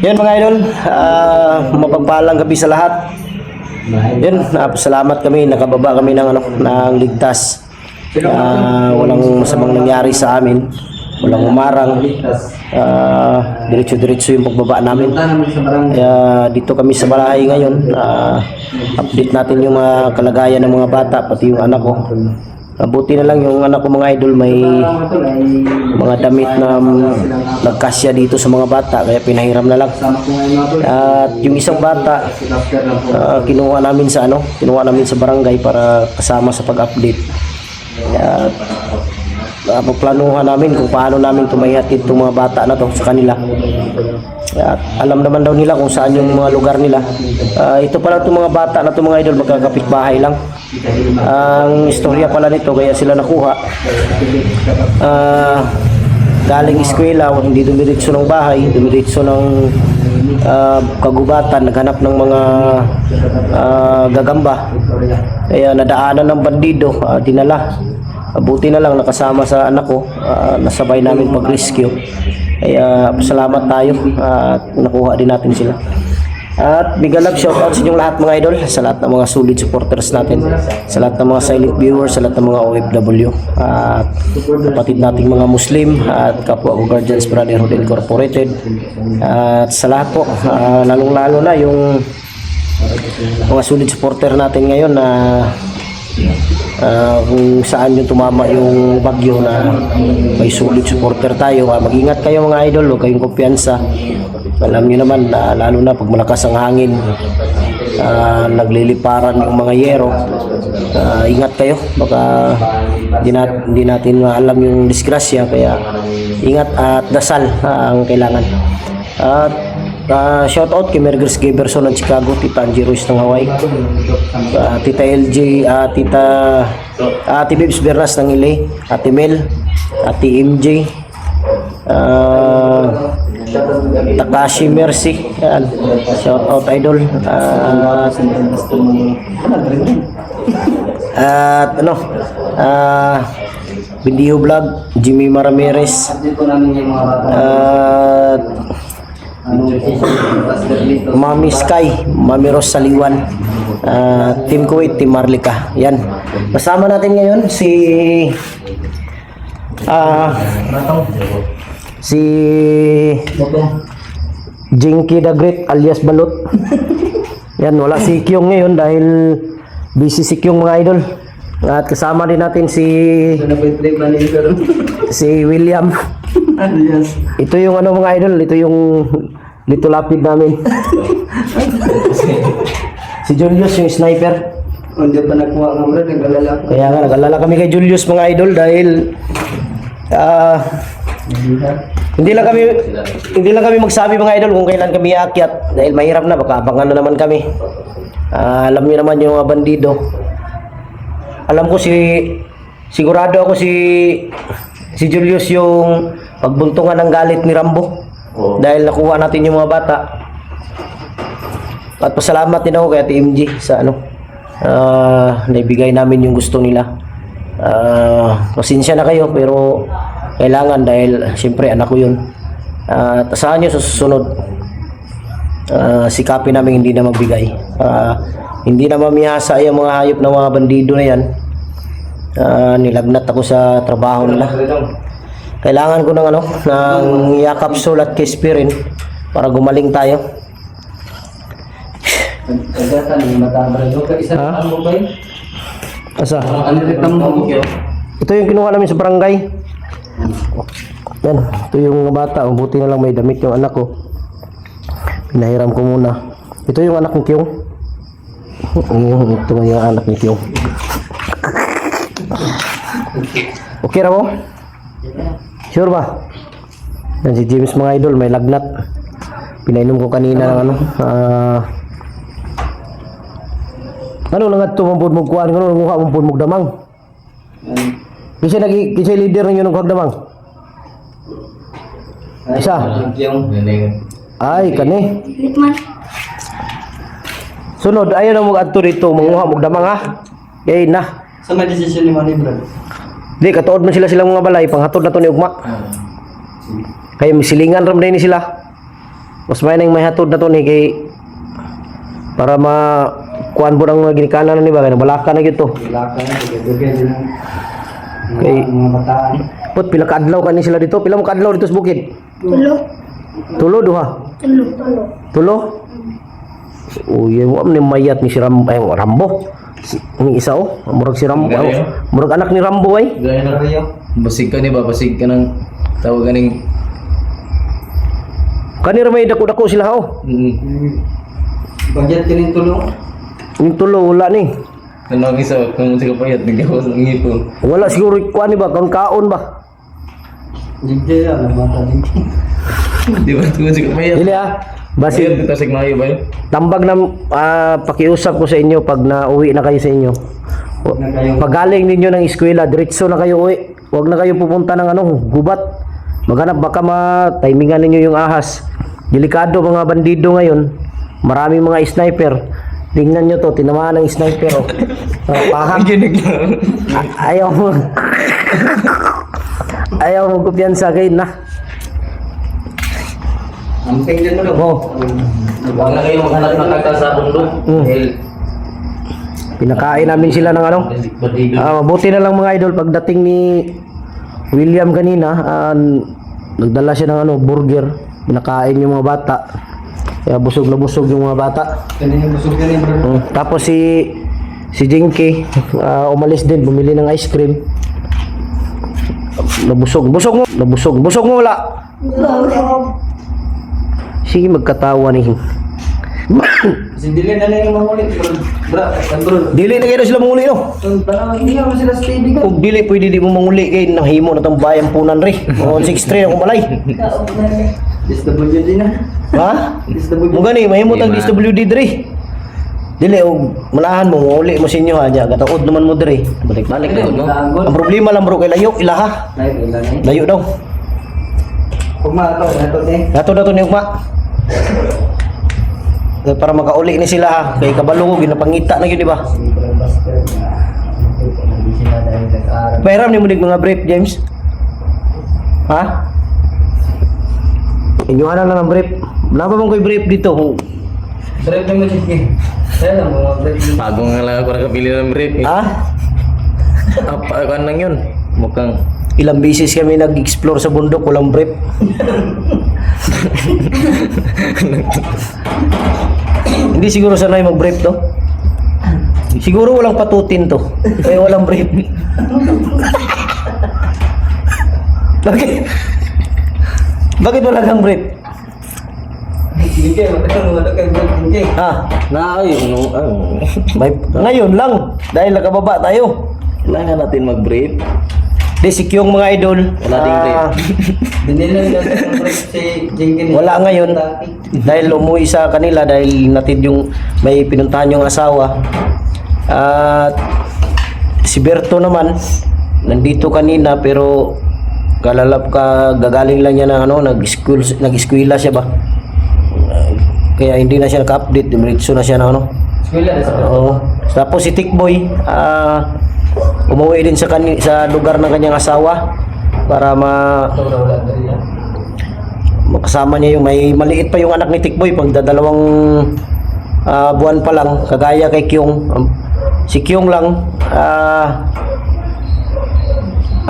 Yan mga idol, mapagpalang gabi sa lahat. Yan, salamat kami, nakababa kami ng ng ligtas. Walang masamang nangyari sa amin. Walang umarang. Diretso-diretso yung pagbaba namin. Kaya dito kami sa bahay ngayon. Update natin yung mga kalagayan ng mga bata, pati yung anak ko. Buti na lang yung anak ko mga idol, may mga damit na nagkasya dito sa mga bata, kaya pinahiram na lang. At yung isang bata, kinuha namin sa barangay para kasama sa pag-update. Pagplanuhan namin kung paano namin tumayihatid itong mga bata na to sa kanila. At alam naman daw nila kung saan yung mga lugar nila. Ito pala itong mga bata na itong mga idol, magkakapit bahay lang. Ang istorya pala nito, kaya sila nakuha. Galing eskwela, hindi dumiretso ng bahay, dumiretso ng kagubatan, naghanap ng mga gagamba. Kaya nadaanan ng bandido, dinala. Buti na lang nakasama sa anak ko, nasabay namin pag-rescue. Kaya salamat tayo at nakuha din natin sila. At big love shoutout sa inyong lahat mga idol, sa lahat ng mga solid supporters natin, sa lahat ng mga silent viewers, sa lahat ng mga OFW, at kapatid nating mga Muslim at kapwa ko Guardians Brotherhood Incorporated. At sa lahat po, lalong-lalo na yung mga solid supporter natin ngayon na kung saan yung tumama yung bagyo na may solid supporter tayo. Mag-ingat kayo mga idol, huwag kayong kumpiyansa. Alam nyo naman, lalo na pag malakas ang hangin, nagliliparan yung mga yero, ingat kayo, baka hindi natin alam yung disgrasya, kaya ingat at dasal ang kailangan. At shout out kay Mergers Gaberson ng Chicago, Tita Angie Ruiz ng Hawaii, Tita LJ, Ate Bibs Bernas ng LA, Ate Mel, Ate MJ, Takashi Mercy, yan. Shout out idol. At Bindiho Vlog, Jimmy Maramirez, Mami Sky, Mami Ros Saliwan, Team Kuwait, Team Marlika. Yan. Kasama natin ngayon si Jinky the Great alias Balot. Yan, wala si Kyung ngayon dahil busy si Kyung mga idol. At kasama din natin si William. Ito yung mga idol, ito yung Lito Lapid namin. Si Julius yung sniper. Hindi pa nakuha nga bro, nag-alala. Kaya nga, nag-alala kami kay Julius mga idol dahil hindi lang kami magsabi mga idol kung kailan kami aakyat dahil mahirap na, baka abangan na naman kami. Alam niyo naman yung mga bandido. Alam ko sigurado ako si Julius yung pagbuntungan ng galit ni Rambo. Dahil nakuha natin yung mga bata. At pasalamat din ako kay Ate MG sa naibigay namin yung gusto nila. Pasensya na kayo pero kailangan dahil siyempre anak ko yun. Asahan nyo sa susunod, sikapin namin hindi na magbigay. Hindi na mamihasa yung mga hayop ng mga bandido na yan. Nilagnat ako sa trabaho nila. Kailangan ko ng yakapsul at kispirin para gumaling tayo. Asa? Ito yung kinuha namin sa barangay. Yan, ito yung bata. Buti na lang may damit yung anak ko. Pinahiram ko muna. Ito yung anak ni Kyung. Ito yung anak ni Kyung. Okay na mo? Sure ba? Yan si James mga idol, may lagnat. Pinainom ko kanina ng ano lang at tumampod mo kuhaan, ano lang mumpod mo damang. Kisay leader ninyo ng damang. Isa. Ay, kani. Sunod, ayaw na mag-adto dito, manguha mo damang ha. Yay na. Sa may desisyon ni Manny bro. Di, katuod man silang mga balay, panghatod na to ni Ugma. Kaya may silingan ram din sila. Mas may hatod na to ni kay para kuan mo ng ginikanan na ni ba kay balaka na gyud to. Wala ka na, bigay din ang Kay- mga bataan. Put pila ka adlaw kani sila dito? Pila mo ka adlaw dito sa bukid? Tulo duha. Tulo. Uy, wa man ni mayat ni si Rambo. Ni isa murag si Rambo. Murag anak ni Rambo ay. Gaya na Rio. basig ka ni ba? Basig ka ng tawag ganing Kani ra may dako-dako sila Budget ka rin tulong. Yung tulo wala ni. kanang isa kung sa kapayat nagawas ng ngipon. Wala siguro kuan ni ba kaon ba? Jigje yan, nabata jigje. Di ba kung sa kapayat? Dili Basi Bayad kita sig mayo ba yun? tambag na pakiusap ko sa inyo pag nauwi na kayo sa inyo. Na kayo. Pag galing ninyo ng eskwela, diretso na kayo uwi. Huwag na kayo pupunta ng gubat. Maghanap baka timingan ninyo yung ahas. Delikado mga bandido ngayon. Maraming mga sniper. Tingnan nyo to, tinamaan ng sniper. Paham. Ayaw mo. Ayaw mo kumpiyansa kayo na. Amping din mo daw. Oh. Huwag na kayo maghanap ng kaka sa bundok. Dahil Pinakain namin sila ng bandido. mabuti na lang mga idol pagdating ni William kanina, nagdala siya ng burger, pinakain yung mga bata. Kaya busog na busog yung mga bata. Kanya yung busog yan bro. Tapos si Jinky umalis din, bumili ng ice cream. Busog mo wala. Sige magkatawa ni. Kasi dili na lang yung mahuli. Bro. Dili na kayo sila manguli no. Parang hindi naman sila steady ka. Kung dili pwede di mo manguli kay nahimo na tong bayan punan ri. O 6-3 ako malay. SWD na. Ha? SWD. Mo gani mahimo tang DSWD diri. Dili og manahan mo uli mo sinyo ha nya gataod naman mo diri. Balik na no? Ang problema lang bro kay layo ilaha. Ay, wala na. Layo daw. Kumato, nato eh. Dato ni ugma. Para makauli ni sila ha. Kay kabalo ginapangita na gyud di ba? Pairam ni mo dig mga brief James. Ha? Inyuhan na lang ang brief. Wala pa bang ko'y brief dito? Drive na mo sige. Kaya lang mga drive. Bago nga lang ako nakapili ng brief. Ha? Apa kan lang yun? Mukhang Ilang beses kami nag-explore sa bundok, walang brief. Hindi siguro sanay mag-brief to. Siguro walang patutin to. Kaya walang brief. Bakit? Bakit wala kang brief? Sige, matagal mo matagal sige. Ha? na ano, Ngayon lang. Dahil nakababa tayo. kailangan natin mag-brief. Di si Kyong mga idol. Wala ding brief. Binilan natin ang break si Jinkin. Wala ngayon. Dahil umuwi sa kanila dahil natid yung may pinuntahan yung asawa. At si Berto naman nandito kanina pero gagaling lang niya ng nag-eskwela siya ba. Kaya hindi na siya naka-update, diretso na siya ng Eskwela sa Oo. Tapos si Tikboy umuwi din sa lugar ng kanyang asawa para wala dari yan. makasama niya yung may maliit pa yung anak ni Tikboy pag dadalawang buwan pa lang kagaya kay Kyung. Si Kyung lang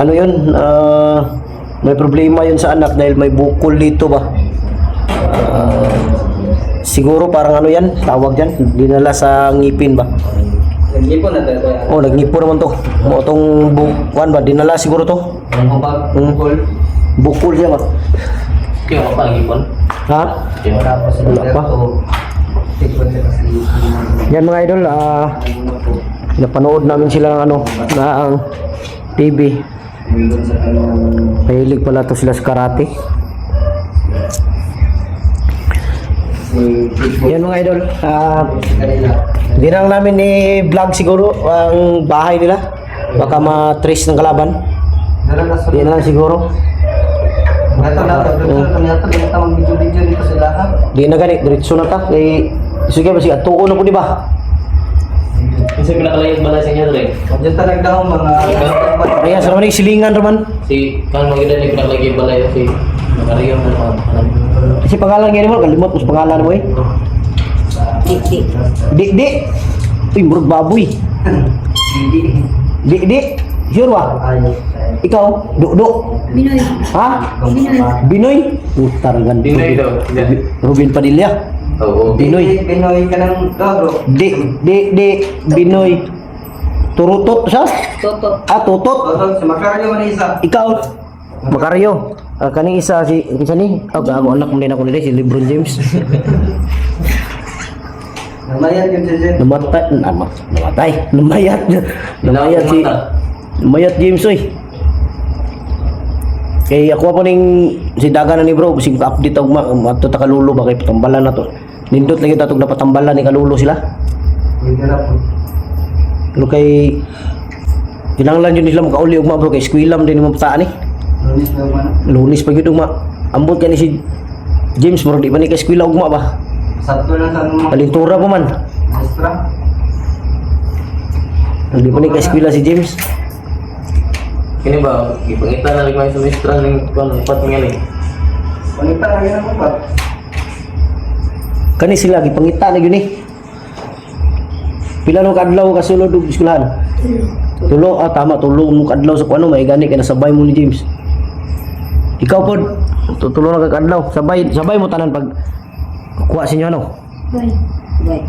ano yun may problema yun sa anak dahil may bukol dito ba. Siguro parang ano yan tawag yan dinala sa ngipin ba. Nag-ipon na tayo. Oh nagngipo naman to mo tong buwan ba dinala siguro to Ang bukol. bukol siya ba. Kaya mo pa ang ipon? Ha? Wala pa sa Wala pa. Tikon siya kasi. Yan mga idol, napanood namin sila ng ng TV. Doon sa kanyang Mahilig pala to sila sa karate. Yan mga idol, kanila. di lang namin i-vlog siguro ang bahay nila. Baka ma-trace ng kalaban. Dalalas. Di na lang siguro. Ternyata mag-video-video dito sa lahat. Di na gani, diretso na ta. Sige ba siya, tuon ako di ba? Kasi pinakalayas ba na sa inyo rin? Diyan talaga ako mga Ayan, sa naman yung silingan naman. Si kan mo gina ni pinakalayas balay si Mario na mga hanap. Kasi pangalan ngayon mo, kalimot mo sa pangalan mo eh. Di. Uy, murag baboy. Di. Sure ba? Ikaw? Do. Binoy. Ha? Binoy? Putar gan. Pinoy daw. Rubin Padilla. Oo. Binoy. Pinoy ka ng bro. Di. Binoy. Turutot siya? Toto. Tutot. Sa Macario man isa. Ikaw? Makaryo. Kaning isa si ni? Gago anak mo din ako nila si LeBron James. Namayan yun si Jen. Namayat James oy. Kay ako pa ning si daganan ni bro kasi update og ato ta kalulo ba kay patambalan na to. Nindot lagi tatog na patambalan ni kalulo sila. Pwede na po. Pero kay kinahanglan yun nila makauli og bro kay skwilam din mo pataan eh. Lunis na man. Lunis pa gyud ambot kani si James bro di ba ni kay skwela ugma ba? Sakto lang sa mga Kalintura pa man. extra. Di ba ni kay skwela si James? Kini ba, ipangita na rin kayo sa mistra ng upat nga ni. Panita na yun ako ba? Kani sila gipangita na gyud ni. Pila no kadlaw ka sulod og eskwelahan? Tulo, tama, tulo mo kadlaw sa kuano may gani kay nasabay mo ni James. Ikaw pod, tulo na ka kadlaw, sabay mo tanan pag kuha sa inyo ano. Bye.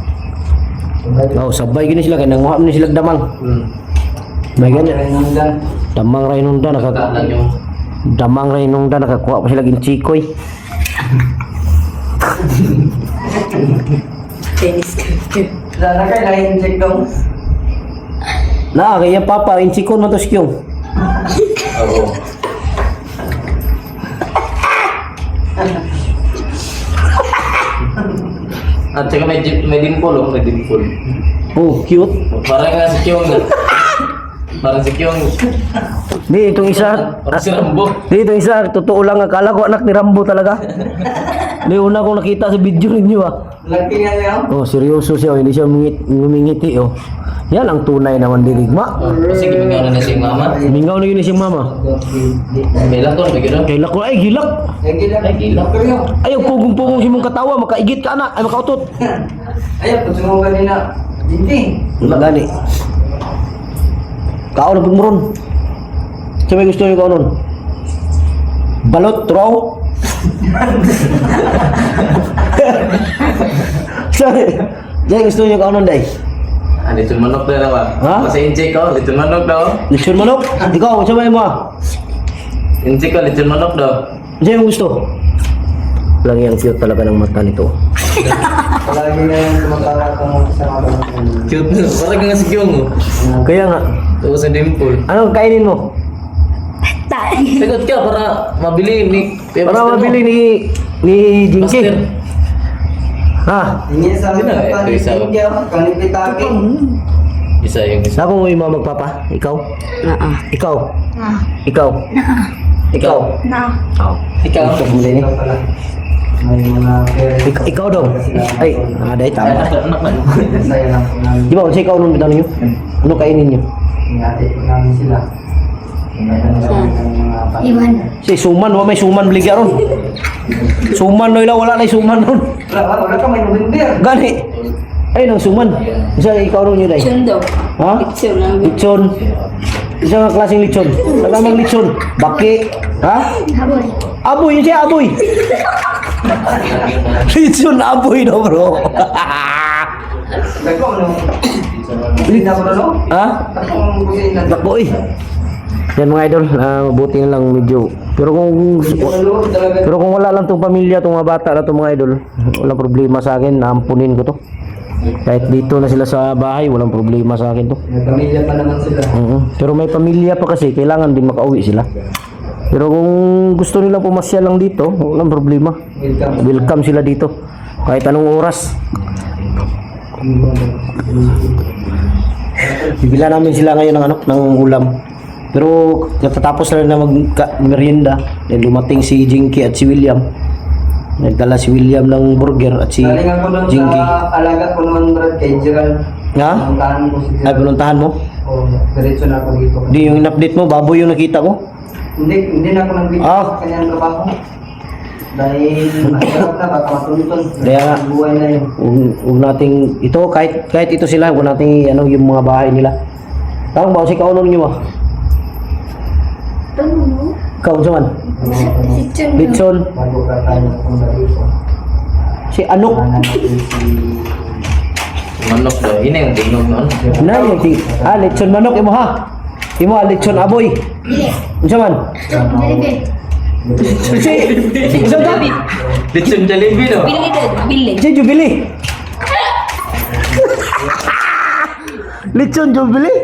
Oh, sabay gini sila kay nanguha ni sila damang. May gani. Damang Rainunda Lang yung Damang Rainunda nakakuha pa sila gin chikoy. Tennis ka. Sana kayo na-inject dong. Na, kaya papa, inchikon mo to sikyong. oo. At saka may dimple oh, may dimple. Oh, cute. Parang nga si Kyong. Parang si Kyong. Di, itong isa, Parang si Rambo. di, itong isa, totoo lang, akala ko anak ni Rambo talaga. Di, una kong nakita sa video ninyo ah. Laki nga niya. Oh, seryoso siya, hindi siya ngumingiti oh. Yan ang tunay naman dirigma. Kasi gimingaw na si mama. Mingaw na yun siyang mama. May lakon, may gano'n. Kay lako, ay gilak. Ay, gila. Ay, gila. Ayaw, pugong-pugong si mong katawa, makaigit ka na, ay makautot. Ayaw, pag mo kanina. Hindi. Wala gani. Kao na pagmuron. Sa may gusto nyo kao nun? Balot, throw? Sorry. Dahil gusto nyo kao nun, Day? Ah, lechon manok na naman. Ha? Kasi incheck ko, lechon manok daw. Lechon manok? Ikaw, sa may mo ah? Incheck ko, lechon manok daw. Sa'yo yung gusto? Lang yung cute talaga ng mata nito. Palagi na yung tumatawa kung sa mga Cute na. Parang nga si Kyong oh. Kaya nga, Tapos sa dimple. anong kainin mo? Sagot ka para mabili ni... Para mabili ni Jinky. Ha? Hindi sa Sino? mga Ito isa. kanipitake. Isa yung isa. Saan mo yung mga magpapa? Ikaw? Ikaw? Na. Ikaw? Ikaw? Na. Oh. Ikaw. Ikaw muli ni. Ikaw pala. May mga Ikaw daw. Ay, dahil tama. Anak na. Saya lang po namin. Di ba, kung ikaw nung tanong nyo? Ano kainin nyo? Ingati po namin sila. Iwan. Si Suman, may Suman bligya ron. Suman no ila, wala na yung Suman ron. Wala ka may November. Gani. Ay, nang Suman. Isa ikaw ron yun ay. Lechon daw. Ha? Lechon lang. Lechon. Isa nga klaseng lechon. Tagamang lechon. Baki. Ha? Haboy. Aboy, yun siya aboy. Lechon aboy no bro. Dako ano? Bili na ko na no? Ha? Takong kusina. Bakoy. Yan mga idol, mabuti na lang medyo. Pero kung wala lang tong pamilya, tong mga bata na tong mga idol, walang problema sa akin, naampunin ko to. Kahit dito na sila sa bahay, walang problema sa akin to. May pamilya pa naman sila. Pero may pamilya pa kasi, kailangan din makauwi sila. Pero kung gusto nila pumasya lang dito, walang problema. Welcome. Welcome sila dito. Kahit anong oras. Bibila namin sila ngayon ng ng ulam. Pero natatapos na merienda, dumating si Jinky at si William. Nagdala si William ng burger at si Galing ako doon Jinky. sa alaga ko noon kay Gerald. Ha? Puntahan ko si Ay, Gerald. pinuntahan mo? Oo, diretso na ako dito. Di yung in-update mo, baboy yung nakita ko. Hindi na ako nag-video Ah. sa kanyang trabaho. Dahil mahirap na, baka matulutol. Kaya nga. Buhay na yun. Huwag nating ito kahit ito sila, huwag nating ano yung mga bahay nila. Tawag ba si kaunon niyo ba? Ano mo? Kaun sa man. Lechon. Litson. Bago ka tayo napunta dito. Si Anok. Nanan natin si... Manok daw. Ini yung tingog noon. Na yung litson manok imo ha. Imo litson aboy. Bili. Unsa man? Bili. Si unsa ta? Lechon Jollibee no? Bili dito. Bili. Si Jubilee. Litson Jubilee.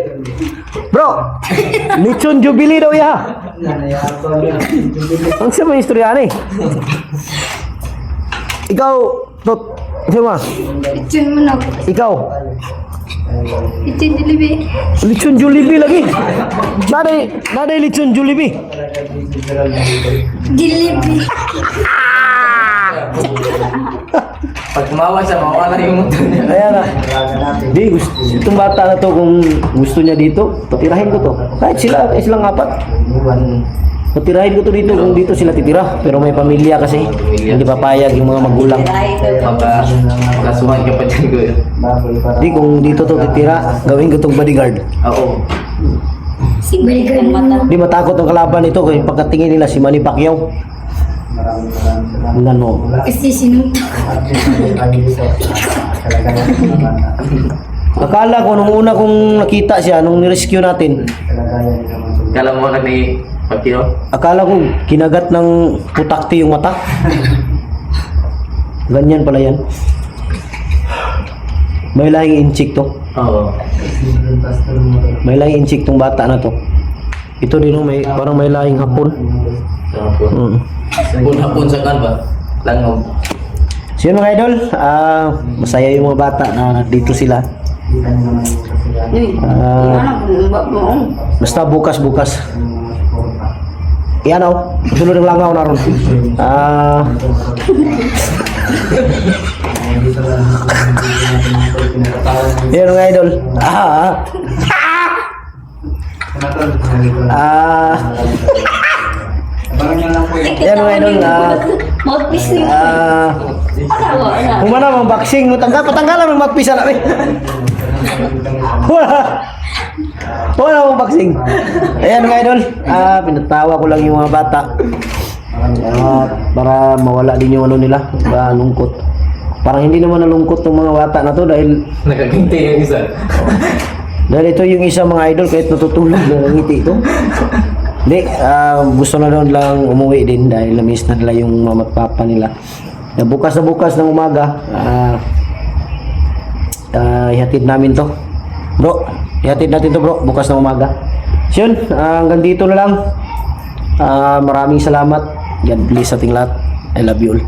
Bro. Litson Jubilee daw ya. Ang sa mga istorya ni. Ikaw, Tot, sino? Lechon manok. Ikaw, Lechon Jollibee. Litson Jollibee lagi. Naday Litson Jollibee. Jollibee. Pag tumawa siya, mawala yung muto niya. Kaya nga. Di, gusto, itong bata na to, kung gusto niya dito, patirahin ko to. Kahit silang apat. Patirahin ko to dito kung dito sila titira. Pero may pamilya kasi. Hindi papayag yung mga magulang. Kasuhan ka pa dyan ko yun. Di, kung dito to titira, gawin ko tong bodyguard. Oo. Sibay ang mata. Di matakot ang kalaban nito kaya pagkatingin nila si Manny Pacquiao. Maraming salamat. Nano. Kasi sinuntok. Akala ko nung una kong nakita siya, nung nirescue natin, Kala mo na ni Pacquiao? akala ko kinagat ng putakti yung mata. Ganyan pala yan. May lahing inchik to. Oo. May lahing inchik tong bata na to. Ito din may parang may lahing hapon. Mm. Hapon sa kan ba? Langob. So yun mga idol, masaya yung mga bata na dito sila. Basta bukas. Yan o, sunod ng langaw na ron. Yan mga idol. Abangan nyo lang po yun. Yan mga idol. Mouthpiece yun. Ano? Humana mang boxing, patanggalan ng mouthpiece na rin. Wala mang boxing. Ayan mga idol, pinatawa ko lang yung mga bata. Para mawala din yung ano nila, lungkot. Parang hindi naman nalungkot ng mga bata na to dahil Nakaginti yung isa. ito yung isa mga idol kahit natutulog na ngiti ito. Hindi, gusto na doon lang umuwi din dahil na-miss na nila yung mama at papa nila. Bukas ng umaga, ihatid namin to. Bro, ihatid natin to bro, bukas ng umaga. So yun, hanggang dito na lang. Maraming salamat. God bless sa ating lahat. I love you all.